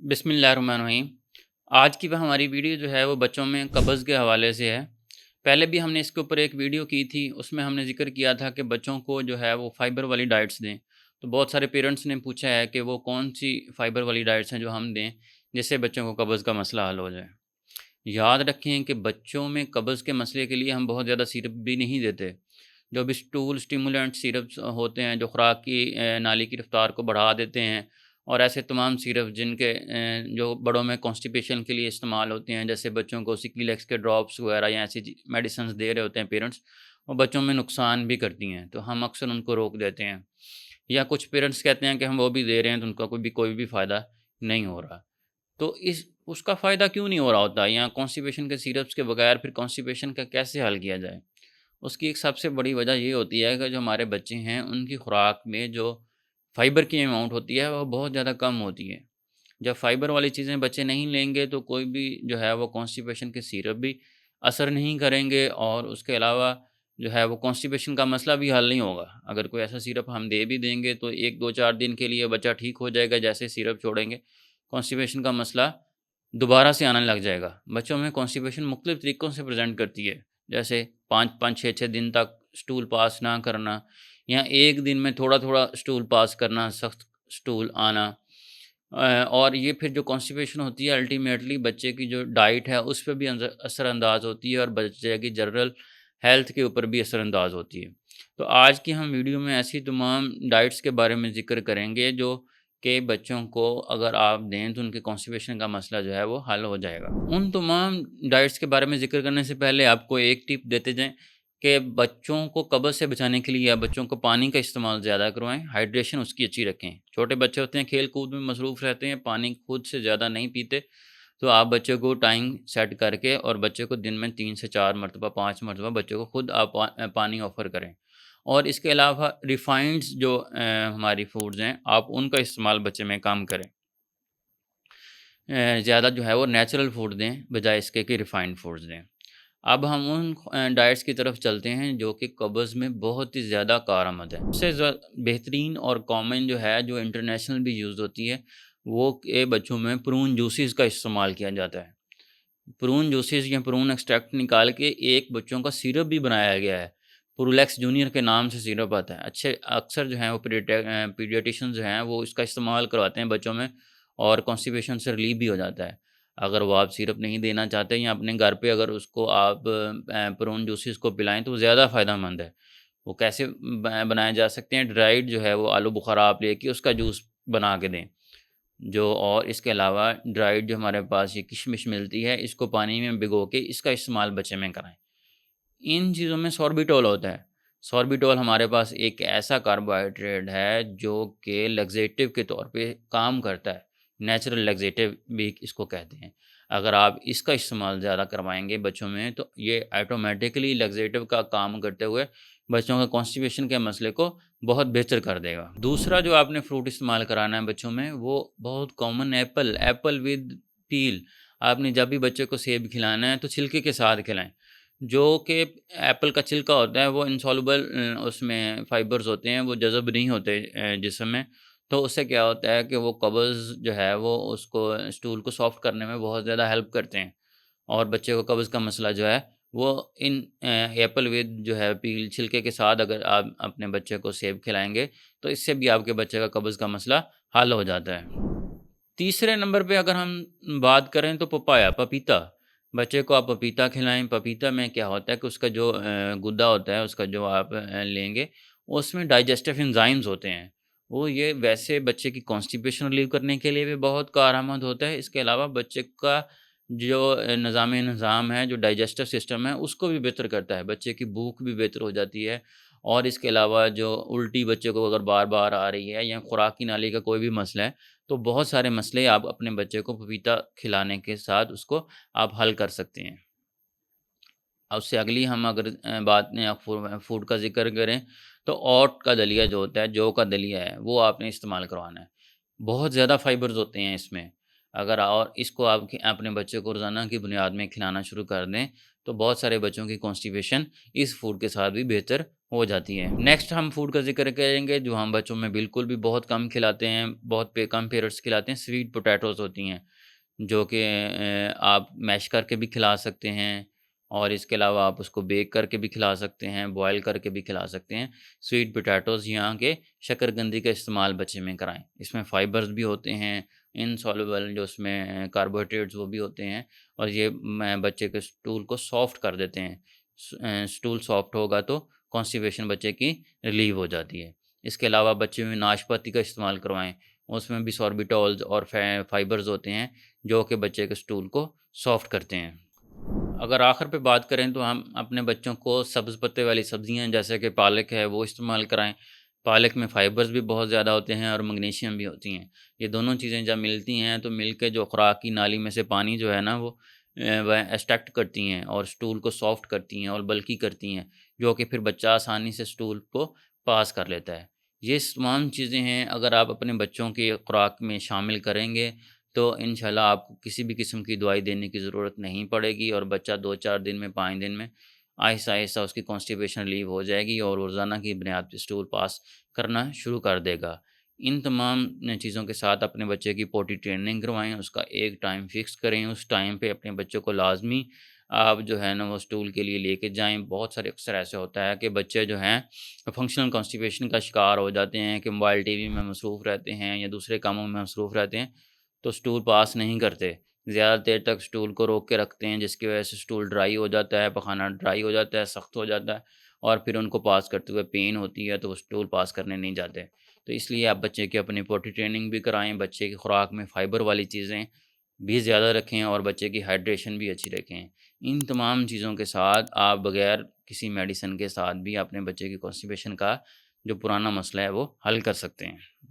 बिस्मिल्लाहिर्रहमानिर्रहीम। आज की हमारी वीडियो जो है वो बच्चों में कब्ज़ के हवाले से है। पहले भी हमने इसके ऊपर एक वीडियो की थी, उसमें हमने ज़िक्र किया था कि बच्चों को जो है वो फ़ाइबर वाली डाइट्स दें। तो बहुत सारे पेरेंट्स ने पूछा है कि वो कौन-सी फ़ाइबर वाली डाइट्स हैं जो हम दें, जिससे बच्चों को कब्ज़ का मसला हल हो जाए। याद रखें कि बच्चों में कब्ज़ के मसले के लिए हम बहुत ज़्यादा सिरप भी नहीं देते। जो भी स्टूल स्टिमुलेंट सिरप्स होते हैं, जो खुराक की नाली की रफ़्तार को बढ़ा देते हैं, और ऐसे तमाम सिरप जिनके जो बड़ों में कॉन्स्टिपेशन के लिए इस्तेमाल होते हैं, जैसे बच्चों को सिक्लीलेक्स के ड्रॉप्स वगैरह या ऐसी मेडिसिन्स दे रहे होते हैं पेरेंट्स, वो बच्चों में नुकसान भी करती हैं, तो हम अक्सर उनको रोक देते हैं। या कुछ पेरेंट्स कहते हैं कि हम वो भी दे रहे हैं तो उनका कोई भी फ़ायदा नहीं हो रहा। तो इस उसका फ़ायदा क्यों नहीं हो रहा होता, या कॉन्स्टिपेशन के सिरप्स के बगैर फिर कॉन्स्टिपेशन का कैसे हल किया जाए? उसकी एक सबसे बड़ी वजह ये होती है कि जो हमारे बच्चे हैं उनकी खुराक में जो फ़ाइबर की अमाउंट होती है वो बहुत ज़्यादा कम होती है। जब फ़ाइबर वाली चीज़ें बच्चे नहीं लेंगे तो कोई भी जो है वो कॉन्स्टिपेशन के सिरप भी असर नहीं करेंगे, और उसके अलावा जो है वो कॉन्स्टिपेशन का मसला भी हल नहीं होगा। अगर कोई ऐसा सिरप हम दे भी देंगे तो 1, 2, 4 दिन के लिए बच्चा ठीक हो जाएगा, जैसे सिरप छोड़ेंगे, कॉन्स्टिपेशन का मसला दोबारा से आने लग जाएगा। बच्चों में कॉन्स्टिपेशन मुख्तलिफ़ तरीक़ों से प्रेज़ेंट करती है, जैसे 5-5, 6-6 दिन तक स्टूल पास ना करना, या 1 दिन में थोड़ा-थोड़ा स्टूल पास करना, सख्त स्टूल आना। और ये फिर जो कॉन्स्टिपेशन होती है अल्टीमेटली बच्चे की जो डाइट है उस पे भी असरअंदाज़ होती है, और बच्चे की जनरल हेल्थ के ऊपर भी असरअंदाज़ होती है। तो आज की हम वीडियो में ऐसी तमाम डाइट्स के बारे में ज़िक्र करेंगे जो कि बच्चों को अगर आप दें तो उनके कॉन्स्टिपेशन का मसला जो है वो हल हो जाएगा। उन तमाम डाइट्स के बारे में ज़िक्र करने से पहले आपको एक टिप देते जाएँ कि बच्चों को कब्ज़ से बचाने के लिए या बच्चों को पानी का इस्तेमाल ज़्यादा करवाएँ, हाइड्रेशन उसकी अच्छी रखें। छोटे बच्चे होते हैं, खेल-कूद में मसरूफ़ रहते हैं, पानी खुद से ज़्यादा नहीं पीते, तो आप बच्चे को टाइम सेट करके और बच्चे को दिन में 3 से 4 मरतबा, 5 मरतबा बच्चे को खुद आप पानी ऑफ़र करें। और इसके अलावा रिफाइंड्स जो हमारी फूड्स हैं, आप उनका इस्तेमाल बच्चे में कम करें। ज़्यादा जो है वो नेचुरल फूड दें, बजाय इसके कि रिफाइंड फूड्स दें। अब हम उन डाइट्स की तरफ चलते हैं जो कि कब्ज़ में बहुत ही ज़्यादा कारआमद है। सबसे बेहतरीन और कॉमन जो है, जो इंटरनेशनल भी यूज़ होती है, वो के बच्चों में प्रून जूसेस का इस्तेमाल किया जाता है। प्रून जूसेस या प्रून एक्सट्रैक्ट निकाल के एक बच्चों का सिरप भी बनाया गया है। प्रूलेक्स जूनियर के नाम से सिरप आता है। अच्छे अक्सर जो हैं वो पीडियाट्रिशियन जो हैं वो इसका इस्तेमाल करवाते हैं बच्चों में, और कॉन्स्टिपेशन से रिलीफ़ भी हो जाता है। अगर वो आप सिरप नहीं देना चाहते, या अपने घर पे अगर उसको आप प्रून जूसेस को पिलाएँ तो ज़्यादा फ़ायदेमंद है। वो कैसे बनाए जा सकते हैं? ड्राइड जो है वो आलू बुखारा आप लेके उसका जूस बना के दें। जो और इसके अलावा ड्राइड जो हमारे पास ये किशमिश मिलती है, इसको पानी में भिगो के इसका इस्तेमाल बच्चे में कराएँ। इन चीज़ों में सॉर्बिटॉल होता है। सॉर्बिटॉल हमारे पास एक ऐसा कार्बोहाइड्रेट है जो कि लैक्सेटिव के तौर पे काम करता है। नेचुरल लैक्सेटिव भी इसको कहते हैं। अगर आप इसका इस्तेमाल ज़्यादा करवाएँगे बच्चों में तो ये ऑटोमैटिकली लैक्सेटिव का काम करते हुए बच्चों का कॉन्स्टिपेशन के मसले को बहुत बेहतर कर देगा। दूसरा जो आपने फ्रूट इस्तेमाल कराना है बच्चों में, वो बहुत कॉमन एप्पल, एप्पल विद पील। आपने जब भी बच्चे को सेब खिलाना है तो छिलके के साथ खिलाएँ। जो कि एप्पल का छिलका होता है वो इनसॉल्युबल, उसमें फाइबर्स होते हैं, वो जज़ब नहीं होते जिस्म में। तो उससे क्या होता है कि वो कब्ज़ जो है वो उसको स्टूल को सॉफ्ट करने में बहुत ज़्यादा हेल्प करते हैं, और बच्चे को कब्ज़ का मसला जो है वो इन एप्पल विद जो है पील छिलके के साथ अगर आप अपने बच्चे को सेब खिलाएँगे तो इससे भी आपके बच्चे का कब्ज़ का मसला हल हो जाता है। तीसरे नंबर पे अगर हम बात करें तो पपाया, पपीता। बच्चे को आप पपीता खिलाएँ, पपीता में क्या होता है कि उसका जो गुद्दा होता है, उसका जो आप लेंगे, उसमें डाइजेस्टिव एंजाइम्स होते हैं। वो ये वैसे बच्चे की कॉन्स्टिपेशन रिलीव करने के लिए भी बहुत कारआमद होता है। इसके अलावा बच्चे का जो निज़ाम है, जो डाइजेस्टिव सिस्टम है, उसको भी बेहतर करता है। बच्चे की भूख भी बेहतर हो जाती है, और इसके अलावा जो उल्टी बच्चे को अगर बार-बार आ रही है, या खुराक की नाली का कोई भी मसला है, तो बहुत सारे मसले आप अपने बच्चे को पपीता खिलाने के साथ उसको आप हल कर सकते हैं। अब उससे अगली हम अगर बात फूड का ज़िक्र करें, तो ओट का दलिया जो होता है, जौ का दलिया है, वो आपने इस्तेमाल करवाना है। बहुत ज़्यादा फाइबर्स होते हैं इसमें। अगर और इसको आप अपने बच्चे को रोज़ाना की बुनियाद में खिलाना शुरू कर दें, तो बहुत सारे बच्चों की कॉन्स्टिपेशन इस फूड के साथ भी बेहतर हो जाती है। नेक्स्ट हम फूड का ज़िक्र करेंगे जो हम बच्चों में बिल्कुल भी बहुत कम खिलाते हैं, बहुत पे कम पेरेंट्स खिलाते हैं, स्वीट पोटैटोज़ होती हैं, जो कि आप मैश करके भी खिला सकते हैं और इसके अलावा आप उसको बेक करके भी खिला सकते हैं, बॉयल करके भी खिला सकते हैं। स्वीट पोटैटोज़ यहाँ के शकरकंदी का इस्तेमाल बच्चे में कराएँ। इसमें फाइबर्स भी होते हैं, इनसॉल्युबल जो उसमें कार्बोहाइड्रेट्स वो भी होते हैं और ये बच्चे के स्टूल को सॉफ्ट कर देते हैं। स्टूल सॉफ्ट होगा तो कॉन्स्टिपेशन बच्चे की रिलीव हो जाती है। इसके अलावा बच्चे में नाशपाती का इस्तेमाल करवाएँ, उसमें भी सॉर्बिटॉल्स और फाइबर्स होते हैं, जो कि बच्चे के स्टूल को सॉफ्ट करते हैं। अगर आखिर पे बात करें तो हम अपने बच्चों को सब्ज़ पत्ते वाली सब्ज़ियाँ जैसे कि पालक है वो इस्तेमाल कराएँ। पालक में फाइबर्स भी बहुत ज़्यादा होते हैं और मैग्नीशियम भी होती हैं। ये दोनों चीज़ें जब मिलती हैं तो मिल के जो खुराक की नाली में से पानी जो है ना वो वह एक्सट्रैक्ट करती हैं और स्टूल को सॉफ्ट करती हैं और बल्की करती हैं, जो कि फिर बच्चा आसानी से स्टूल को पास कर लेता है। ये तमाम चीज़ें हैं अगर आप अपने बच्चों की खुराक में शामिल करेंगे तो इंशाल्लाह आपको किसी भी किस्म की दवाई देने की ज़रूरत नहीं पड़ेगी और बच्चा 2-4 दिन में 5 दिन में आहिस्ता-आहिस्ता उसकी कॉन्स्टिपेशन रिलीव हो जाएगी और रोज़ाना की बुनियाद पे स्टूल पास करना शुरू कर देगा। इन तमाम चीज़ों के साथ अपने बच्चे की पॉटी ट्रेनिंग करवाएँ, उसका एक टाइम फ़िक्स करें, उस टाइम पे अपने बच्चों को लाज़मी आप जो है ना वो स्टूल के लिए लेके जाएँ। बहुत सारे अक्सर ऐसे होता है कि बच्चे जो हैं फंक्शनल कॉन्स्टिपेशन का शिकार हो जाते हैं कि मोबाइल टीवी में मसरूफ़ रहते हैं या दूसरे कामों में मसरूफ़ रहते हैं तो स्टूल पास नहीं करते। ज़्यादा देर तक स्टूल को रोक के रखते हैं जिसकी वज़ह से स्टूल ड्राई हो जाता है, पखाना ड्राई हो जाता है, सख्त हो जाता है और फिर उनको पास करते हुए पेन होती है तो वो स्टूल पास करने नहीं जाते। तो इसलिए आप बच्चे की अपनी पॉटी ट्रेनिंग भी कराएँ, बच्चे की खुराक में फ़ाइबर वाली चीज़ें भी ज़्यादा रखें और बच्चे की हाइड्रेशन भी अच्छी रखें। इन तमाम चीज़ों के साथ आप बगैर किसी मेडिसिन के साथ भी अपने बच्चे की कॉन्स्टिपेशन का जो पुराना मसला है वो हल कर सकते हैं।